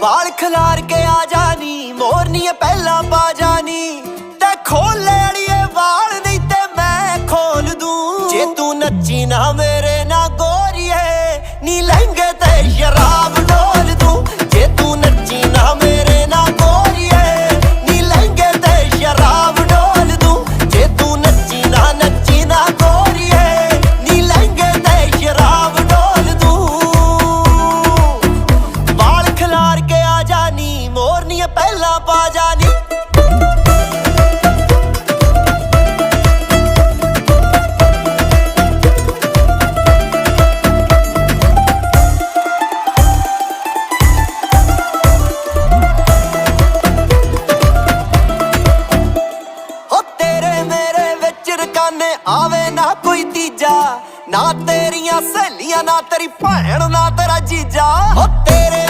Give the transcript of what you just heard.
ਵਾਲ ਖਿਲਾਰ ਕੇ ਆ ਜਾਨੀ, ਮੋਰਨੀਏ ਪਹਿਲਾਂ ਪਾ ਜਾਨੀ, ਤੇ ਖੋਲੇ ਅੜੀਏ ਵਾਲ ਨਹੀਂ ਤੇ ਮੈਂ ਖੋਲ ਦੂੰ। ਜੇ ਤੂੰ ਨੱਚੀ ਨਾ ਮੇਰੇ ਨਾਲ ਗੋਰੀਏ, ਨੀ ਲਹਿੰਗੇ ਤੇ ਸ਼ਰਾਬ ਡੋਲ ਦੂੰ। ਜੇ ਤੂੰ ਨੱਚੀ ਨਾ ਮੇਰੇ ਨਾਲ ਗੋਰੀਏ, ਨੀ ਲਹਿੰਗੇ ਤੇ ਸ਼ਰਾਬ ਡੋਲ ਦੂੰ। ਜੇ ਤੂੰ ਨੱਚੀ ਨਾ ਗੋਰੀਏ, ਨੀ ਲਹਿੰਗੇ ਤੇ ਸ਼ਰਾਬ ਡੋਲ ਦੂੰ। ਵਾਲ ਖਿਲਾਰ ਕੇ ਆ ਜਾਨੀ, ਮੋਰਨੀਏ ਪਹਿਲਾਂ ਪਾ ਜਾਨੀ। ਆਵੇ ਨਾ ਕੋਈ ਤੀਜਾ, ਨਾ ਤੇਰੀਆਂ ਸਹੇਲੀਆਂ, ਨਾ ਤੇਰੀ ਭੈਣ, ਨਾ ਤੇਰਾ ਜੀਜਾ।